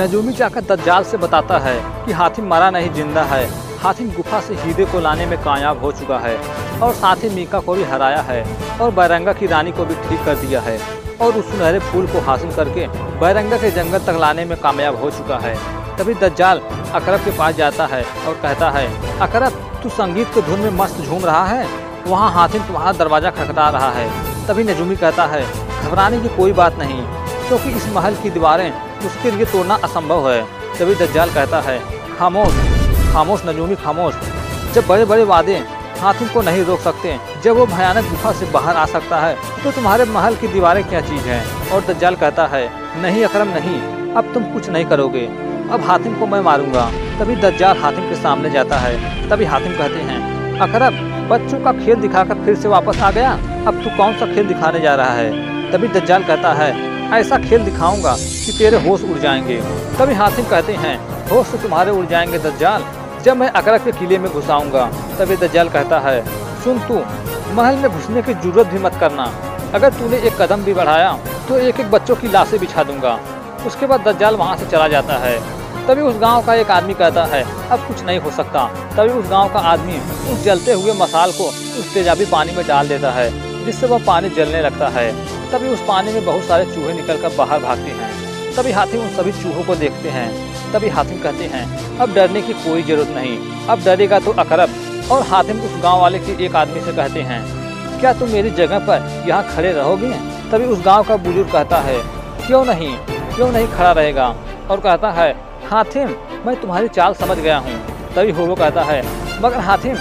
नजूमी जाकर दज्जाल से बताता है कि हातिम मरा नहीं, जिंदा है। हातिम गुफा से हीरे को लाने में कामयाब हो चुका है और साथ ही मीका को भी हराया है और बैरंगा की रानी को भी ठीक कर दिया है और उस सुनहरे फूल को हासिल करके बैरंगा के जंगल तक लाने में कामयाब हो चुका है। तभी दज्जाल अकरब के पास जाता है और कहता है, अकरब तू संगीत के धुन में मस्त झूम रहा है, वहाँ हातिम तुम्हारा दरवाजा खटखटा रहा है। तभी नजूमी कहता है, घबराने की कोई बात नहीं, क्योंकि इस महल की दीवारें उसके लिए तोड़ना असंभव है। तभी दज्जाल कहता है, खामोश खामोश नजूमी खामोश, जब बड़े बड़े वादे हातिम को नहीं रोक सकते, जब वो भयानक गुफा से बाहर आ सकता है तो तुम्हारे महल की दीवारें क्या चीज़ हैं। और दज्जाल कहता है, नहीं अकरम नहीं, अब तुम कुछ नहीं करोगे, अब हातिम को मैं मारूंगा। तभी दज्जाल हातिम के सामने जाता है। तभी हातिम कहते हैं, अकरब बच्चों का खेल दिखाकर फिर से वापस आ गया, अब तू कौन सा खेल दिखाने जा रहा है। तभी दज्जाल कहता है, ऐसा खेल दिखाऊंगा कि तेरे होश उड़ जाएंगे। तभी हातिम कहते हैं, होश तो तुम्हारे उड़ जाएंगे दज्जाल, जब मैं अकरब के किले में घुसाऊंगा। तभी दज्जाल कहता है, सुन तू, महल में घुसने की जरूरत भी मत करना, अगर तूने एक कदम भी बढ़ाया तो एक एक बच्चों की लाशें बिछा दूंगा। उसके बाद दज्जाल वहाँ से चला जाता है। तभी उस गांव का एक आदमी कहता है, अब कुछ नहीं हो सकता। तभी उस गांव का आदमी उस जलते हुए मसाल को उस तेजाबी पानी में डाल देता है, जिससे वह पानी जलने लगता है। तभी उस पानी में बहुत सारे चूहे निकलकर बाहर भागते हैं। तभी हातिम उन सभी चूहों को देखते हैं। तभी हातिम कहते हैं, अब डरने की कोई जरूरत नहीं, अब डरेगा तो अकरब। और हातिम उस गांव वाले के एक आदमी से कहते हैं, क्या तुम मेरी जगह पर यहाँ खड़े रहोगे। तभी उस गांव का बुजुर्ग कहता है, क्यों नहीं खड़ा रहेगा। और कहता है, हातिम मैं तुम्हारी चाल समझ गया हूँ। तभी होबो कहता है, मगर हातिम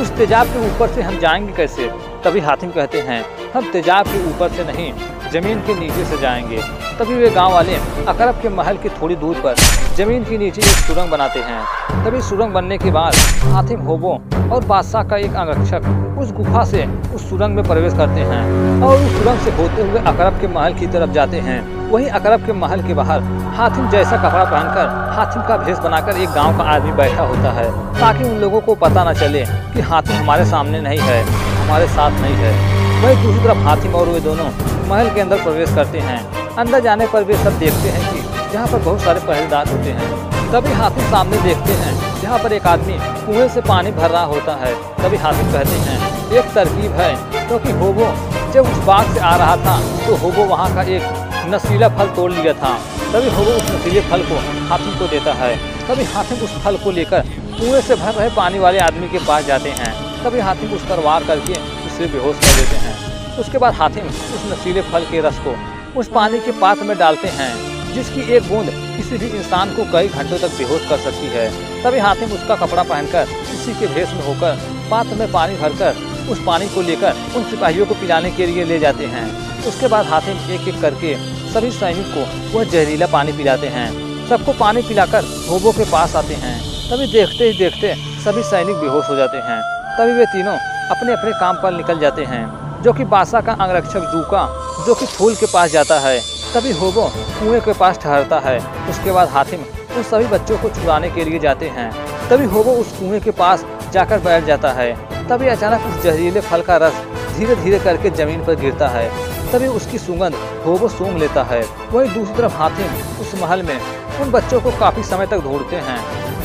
उस तेजाब के ऊपर से हम जाएंगे कैसे। तभी हातिम कहते हैं, हम तेजाब के ऊपर से नहीं, जमीन के नीचे से जाएंगे। तभी वे गांव वाले अकरब के महल की थोड़ी दूर पर जमीन के नीचे एक सुरंग बनाते हैं। तभी सुरंग बनने के बाद हातिम, होबो और बादशाह का एक अंगरक्षक उस गुफा से उस सुरंग में प्रवेश करते हैं और उस सुरंग से होते हुए अकरब के महल की तरफ जाते हैं। वहीं अकरब के महल के बाहर हातिम जैसा कपड़ा पहनकर हातिम का भेष बनाकर एक गांव का आदमी बैठा होता है, ताकि उन लोगों को पता न चले कि हातिम हमारे सामने नहीं है, हमारे साथ नहीं है। वहीं दूसरी तरफ हातिम और वे दोनों महल के अंदर प्रवेश करते हैं। अंदर जाने पर वे सब देखते हैं कि यहाँ पर बहुत सारे पहरेदार होते हैं। तभी हातिम सामने देखते हैं जहाँ पर एक आदमी कुएं से पानी भर रहा होता है। तभी हातिम कहते हैं, एक तरकीब है, क्योंकि होबो जब उस बाग से आ रहा था तो होबो वहाँ का एक नशीला फल तोड़ लिया था। तभी होबो उस नशीले फल को हातिम को देता है। तभी हातिम उस फल को लेकर कुएं से भर रहे पानी वाले आदमी के पास जाते हैं। तभी हातिम उस पर वार करके उसे बेहोश कर देते हैं। उसके बाद हातिम उस नशीले फल के रस को उस पानी के पात्र में डालते हैं, जिसकी एक बूंद किसी भी इंसान को कई घंटों तक बेहोश कर सकती है। तभी हातिम उसका कपड़ा पहनकर उसी के भेष में होकर पात्र में पानी भरकर उस पानी को लेकर उन सिपाहियों को पिलाने के लिए ले जाते हैं। उसके बाद हातिम एक एक करके सभी सैनिक को वह जहरीला पानी पिलाते हैं। सबको पानी पिलाकर होबो के पास आते हैं। तभी देखते ही देखते सभी सैनिक बेहोश हो जाते हैं। तभी वे तीनों अपने अपने काम पर निकल जाते हैं, जो कि बादशाह का अंगरक्षक जूका जो कि फूल के पास जाता है। तभी होबो कुएं के पास ठहरता है। उसके बाद हातिम उन सभी बच्चों को छुड़ाने के लिए जाते हैं। तभी होबो उस कुएं के पास जाकर बैठ जाता है। तभी अचानक उस जहरीले फल का रस धीरे धीरे करके जमीन पर गिरता है। तभी उसकी सुगंध होबो सूंघ लेता है। वहीं दूसरी तरफ हातिम उस महल में उन बच्चों को काफ़ी समय तक ढूंढते हैं।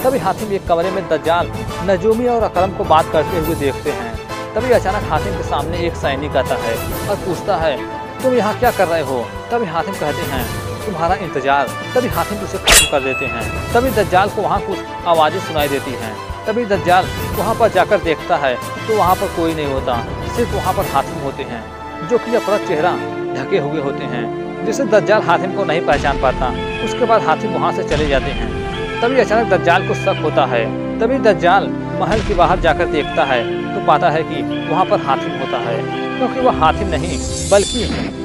तभी हातिम एक कमरे में दज्जाल, नजूमी और अकरम को बात करते हुए देखते हैं। तभी अचानक हातिम के सामने एक सैनिक आता है और पूछता है, तुम यहाँ क्या कर रहे हो। तभी हातिम कहते हैं, तुम्हारा इंतजार। तभी हातिम उसे खत्म कर देते हैं। तभी दज्जाल को वहाँ कुछ आवाज़ें सुनाई देती हैं। तभी दज्जाल वहाँ पर जाकर देखता है तो वहाँ पर कोई नहीं होता, सिर्फ वहाँ पर हातिम होते हैं, जो कि अपना चेहरा ढके हुए होते हैं, जिससे दज्जाल हातिम को नहीं पहचान पाता। उसके बाद हातिम वहाँ से चले जाते हैं। तभी अचानक दज्जाल को शक होता है। तभी दज्जाल महल के बाहर जाकर देखता है तो पाता है कि वहाँ पर हातिम होता है, क्योंकि वह हातिम नहीं बल्कि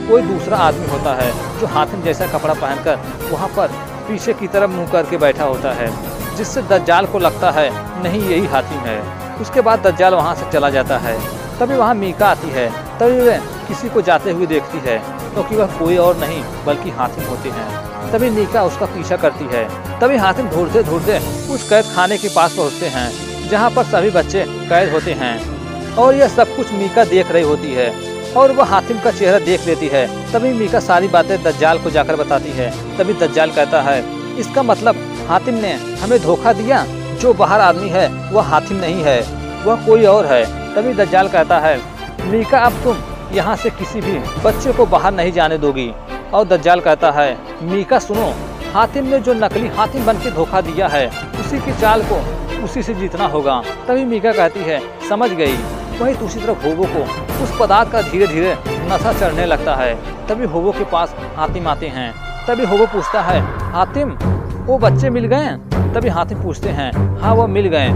कोई दूसरा आदमी होता है, जो हातिम जैसा कपड़ा पहनकर वहाँ पर पीछे की तरफ मुँह करके बैठा होता है, जिससे दज्जाल को लगता है नहीं यही हातिम है। उसके बाद दज्जाल वहाँ से चला जाता है। तभी वहाँ मीका आती है। तभी वह किसी को जाते हुए देखती है, क्योंकि वह कोई और नहीं बल्कि हातिम होते हैं। तभी मीका उसका पीछा करती है। तभी हातिम ढूंढते ढूंढते उस कैद खाने के पास पहुँचते हैं, जहाँ पर सभी बच्चे कैद होते हैं और यह सब कुछ मीका देख रही होती है और वह हातिम का चेहरा देख लेती है। तभी मीका सारी बातें दज्जाल को जाकर बताती है। तभी दज्जाल कहता है, इसका मतलब हातिम ने हमें धोखा दिया। जो बाहर आदमी है वह हातिम नहीं है, वह कोई और है। तभी दज्जाल कहता है, मीका अब तुम यहाँ से किसी भी बच्चे को बाहर नहीं जाने दोगी। और दज्जाल कहता है, मीका सुनो, हातिम ने जो नकली हातिम बन के धोखा दिया है उसी की चाल को उसी से जीतना होगा। तभी मीका कहती है, समझ गई। वही दूसरी तरफ होबो को उस पदार्थ का धीरे धीरे नशा चढ़ने लगता है। तभी होबो के पास हातिम आते हैं। तभी होबो पूछता है, हातिम वो बच्चे मिल गए? तभी हातिम पूछते हैं, हाँ वो मिल गए,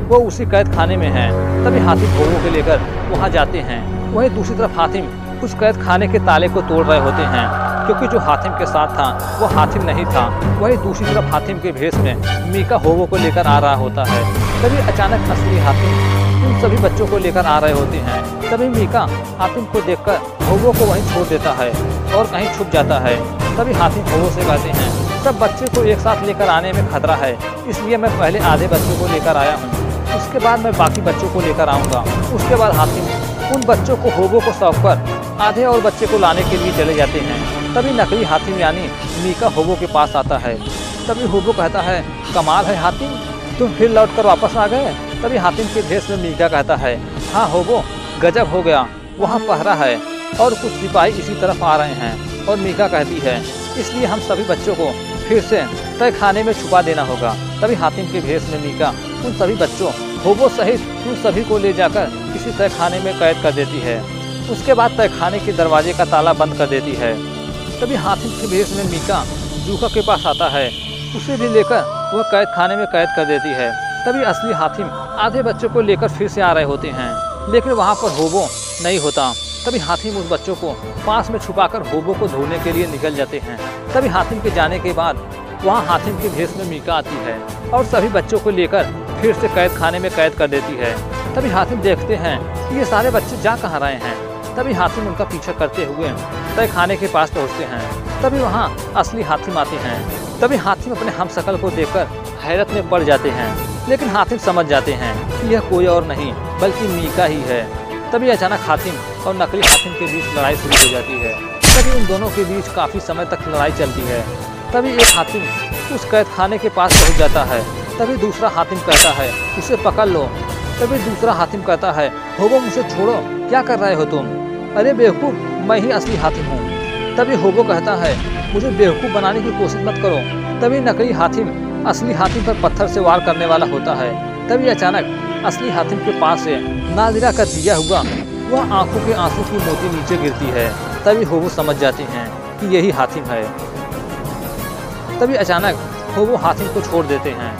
वो उसी कैद खाने में हैं। तभी हातिम होबो को लेकर वहाँ जाते हैं। वहीं दूसरी तरफ हातिम उस कैद खाने के ताले को तोड़ रहे होते हैं, क्योंकि जो हातिम के साथ था वो हातिम नहीं था। वहीं दूसरी तरफ हातिम के भेष में मीका होबो को लेकर आ रहा होता है। तभी अचानक असली हातिम उन सभी बच्चों को लेकर आ रहे होते हैं। तभी मीका हातिम को देखकर होबो को वहीं छोड़ देता है और कहीं छुप जाता है। तभी हातिम होबो से कहते हैं, सब बच्चे को एक साथ लेकर आने में खतरा है, इसलिए मैं पहले आधे बच्चों को लेकर आया हूँ, उसके बाद मैं बाकी बच्चों को लेकर आऊँगा। उसके बाद हातिम उन बच्चों को होबो को सौंप कर आधे और बच्चे को लाने के लिए चले जाते हैं। तभी नकली हातिम यानी मीका होबो के पास आता है। तभी होबो कहता है, कमाल है हातिम, तुम फिर लौट कर वापस आ गए। तभी हातिम के भेष में मीका कहता है, हाँ होबो, गजब हो गया, वहाँ पहरा है और कुछ सिपाही इसी तरफ आ रहे हैं। और मीका कहती है, इसलिए हम सभी बच्चों को फिर से तय खाने में छुपा देना होगा। तभी हातिम के भेष में मीका उन सभी बच्चों होबो सहित उन सभी को ले जाकर किसी तय खाने में कैद कर देती है। उसके बाद तय खाने के दरवाजे का ताला बंद कर देती है। तभी हातिम के भेष में मीका जूका के पास आता है, उसे भी लेकर वह कैद खाने में कैद कर देती है। तभी असली हातिम आधे बच्चों को लेकर फिर से आ रहे होते हैं, लेकिन वहाँ पर होबो नहीं होता। तभी हातिम उस बच्चों को पास में छुपाकर होबो को ढूंढने के लिए निकल जाते हैं। तभी हातिम के जाने के बाद वहाँ हातिम के भेष में मीका आती है और सभी बच्चों को लेकर फिर से कैद खाने में कैद कर देती है। तभी हातिम देखते हैं कि ये सारे बच्चे जा कहाँ रहे हैं। तभी हातिम उनका पीछा करते हुए तय खाने के पास पहुँचते हैं। तभी वहाँ असली हातिम आते हैं। तभी हातिम अपने हमशक्ल को देखकर हैरत में पड़ जाते हैं, लेकिन हातिम समझ जाते हैं कि यह कोई और नहीं बल्कि मीका ही है। तभी अचानक हातिम और नकली हातिम के बीच लड़ाई शुरू हो जाती है। तभी उन दोनों के बीच काफ़ी समय तक लड़ाई चलती है। तभी एक हातिम उस कैद खाने के पास पहुंच जाता है। तभी दूसरा हातिम कहता है, इसे पकड़ लो। तभी दूसरा हातिम कहता है, होबो मुझे छोड़ो, क्या कर रहे हो तुम? अरे बेवकूफ़, मैं ही असली हातिम हूँ। तभी होबो कहता है, मुझे बेवकूफ़ बनाने की कोशिश मत करो। तभी नकली हातिम असली हातिम पर पत्थर से वार करने वाला होता है। तभी अचानक असली हातिम के पास से नादिरा का दिया हुआ वह आंखों के आंसू की मोती नीचे गिरती है। तभी होबो समझ जाते हैं कि यही हातिम है। तभी अचानक होबो हातिम को छोड़ देते हैं।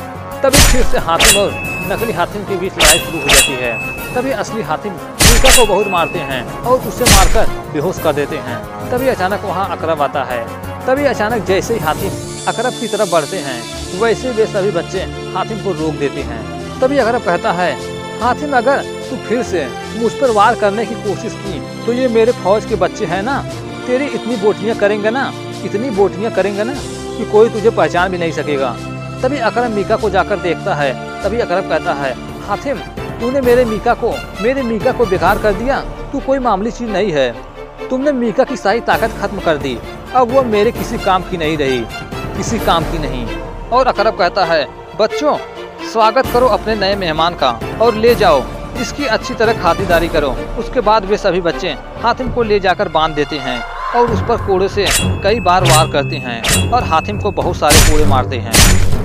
तभी फिर से हातिम और नकली हातिम के बीच लड़ाई शुरू हो जाती है। तभी असली हातिम मीका को बहुत मारते हैं और उसे मारकर बेहोश कर देते हैं। तभी अचानक वहाँ अकरब आता है। तभी अचानक जैसे ही हातिम अकरब की तरफ बढ़ते हैं, वैसे वे सभी बच्चे हातिम को रोक देते हैं। तभी अकरब कहता है, हातिम अगर तू फिर से मुझ पर वार करने की कोशिश की तो ये मेरे फौज के बच्चे हैं ना, तेरी इतनी बोटियाँ करेंगे ना, इतनी बोटियाँ करेंगे ना कि कोई तुझे पहचान भी नहीं सकेगा। तभी अकरब मीका को जाकर देखता है। तभी अकरब कहता है, हातिम तूने मेरे मीका को बेकार कर दिया, तू कोई मामूली चीज़ नहीं है, तुमने मीका की सारी ताकत खत्म कर दी, अब वो मेरे किसी काम की नहीं रही, किसी काम की नहीं। और अकरब कहता है, बच्चों स्वागत करो अपने नए मेहमान का और ले जाओ, इसकी अच्छी तरह खातिरदारी करो। उसके बाद वे सभी बच्चे हातिम को ले जाकर बांध देते हैं और उस पर कोड़े से कई बार वार करते हैं और हातिम को बहुत सारे कोड़े मारते हैं।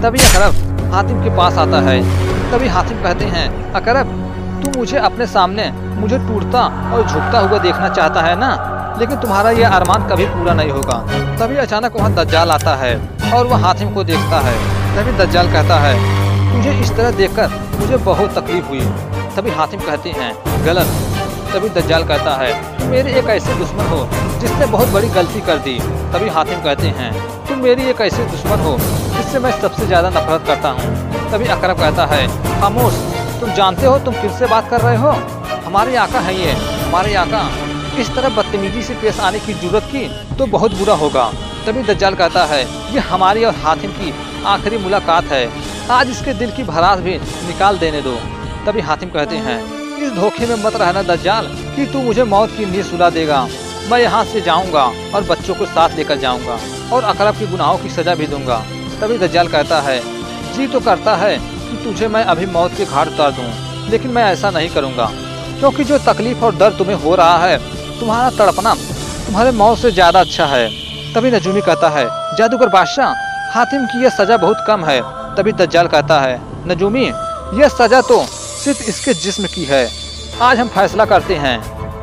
तभी अकरब हातिम के पास आता है। तभी हातिम कहते हैं, अकरब तू मुझे अपने सामने मुझे टूटता और झुकता हुआ देखना चाहता है ना, लेकिन तुम्हारा यह अरमान कभी पूरा नहीं होगा। तभी अचानक वहाँ दज्जाल आता है और वह हातिम को देखता है। तभी दज्जाल कहता है, तुझे इस तरह देखकर मुझे बहुत तकलीफ हुई। तभी हातिम कहते हैं, गलत। तभी दज्जाल कहता है, तुम मेरे एक ऐसे दुश्मन हो जिसने बहुत बड़ी गलती कर दी। तभी हातिम कहते हैं, तुम मेरी एक ऐसे दुश्मन हो जिससे मैं सबसे ज़्यादा नफरत करता हूँ। तभी अकरब कहता है, खामोश, तुम जानते हो तुम किससे बात कर रहे हो? हमारे आका है ये, हमारे आका। इस तरह बदतमीजी से पेश आने की जरूरत की तो बहुत बुरा होगा। तभी दज्जाल कहता है, ये हमारी और हातिम की आखिरी मुलाकात है, आज इसके दिल की भड़ास भी निकाल देने दो। तभी हातिम कहते हैं, इस धोखे में मत रहना दज्जाल कि तू मुझे मौत की नींद सुला देगा। मैं यहाँ से जाऊँगा और बच्चों को साथ लेकर जाऊँगा और अकरब के गुनाहों की सज़ा भी दूंगा। तभी दज्जाल कहता है, जी तो करता है कि तुझे मैं अभी मौत के घाट उतार दूं, लेकिन मैं ऐसा नहीं करूंगा, क्योंकि जो तकलीफ और दर्द तुम्हें हो रहा है, तुम्हारा तड़पना तुम्हारे मौत से ज्यादा अच्छा है। तभी नजूमी कहता है, जादूगर बादशाह, हातिम की यह सजा बहुत कम है। तभी दज्जाल कहता है, नजूमी, यह सजा तो सिर्फ इसके जिस्म की है। आज हम फैसला करते हैं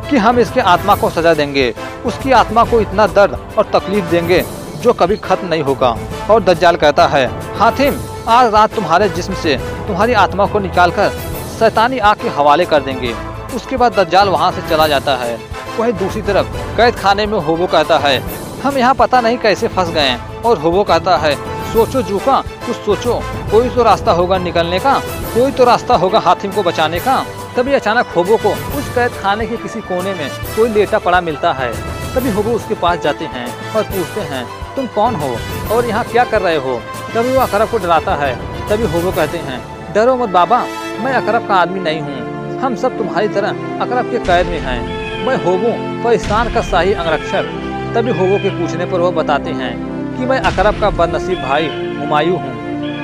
कि हम इसके आत्मा को सजा देंगे, उसकी आत्मा को इतना दर्द और तकलीफ देंगे जो कभी खत्म नहीं होगा। और दज्जाल कहता है, हातिम, आज रात तुम्हारे जिस्म से तुम्हारी आत्मा को निकालकर शैतानी आग के हवाले कर देंगे। उसके बाद दज्जाल वहाँ से चला जाता है। वहीं दूसरी तरफ कैद खाने में होबो कहता है, हम यहाँ पता नहीं कैसे फंस गए। और होबो कहता है, सोचो जूका, कुछ सोचो, कोई तो रास्ता होगा निकलने का, कोई तो रास्ता होगा हातिम को बचाने का। तभी अचानक होबो को उस कैद खाने के किसी कोने में कोई लेटा पड़ा मिलता है। तभी होबो उसके पास जाते हैं और पूछते हैं, तुम कौन हो और यहाँ क्या कर रहे हो? तभी वो अकरब को डराता है। तभी होबो कहते हैं, डरो मत बाबा, मैं अकरब का आदमी नहीं हूँ, हम सब तुम्हारी तरह अकरब के कैद में हैं। मैं होबो पाकिस्तान का शाही अंगरक्षक। तभी होबो के पूछने पर वो बताते हैं कि मैं अकरब का बदनसीब भाई हुमायूं हूँ।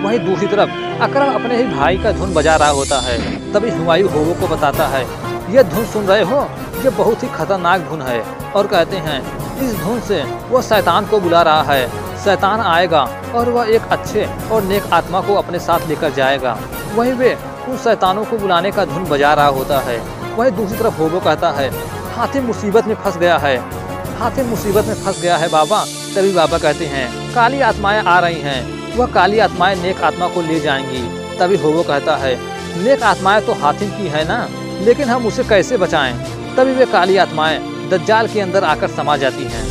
वहीं दूसरी तरफ अकरब अपने ही भाई का धुन बजा रहा होता है। तभी हुमायूं होबो को बताता है, यह धुन सुन रहे हो, ये बहुत ही खतरनाक धुन है। और कहते हैं, इस धुन से वो शैतान को बुला रहा है। शैतान आएगा और वह एक अच्छे और नेक आत्मा को अपने साथ लेकर जाएगा। वहीं वे उन शैतानों को बुलाने का धुन बजा रहा होता है। वहीं दूसरी तरफ होबो कहता है, हातिम मुसीबत में फंस गया है, हातिम मुसीबत में फंस गया है बाबा। तभी बाबा कहते हैं, काली आत्माएं आ रही हैं, वह काली आत्माएं नेक आत्मा को ले जाएंगी। तभी होबो कहता है, नेक आत्माएं तो हातिम की है ना, लेकिन हम उसे कैसे बचाएं? तभी वे काली आत्माएं दज्जाल के अंदर आकर समा जाती हैं।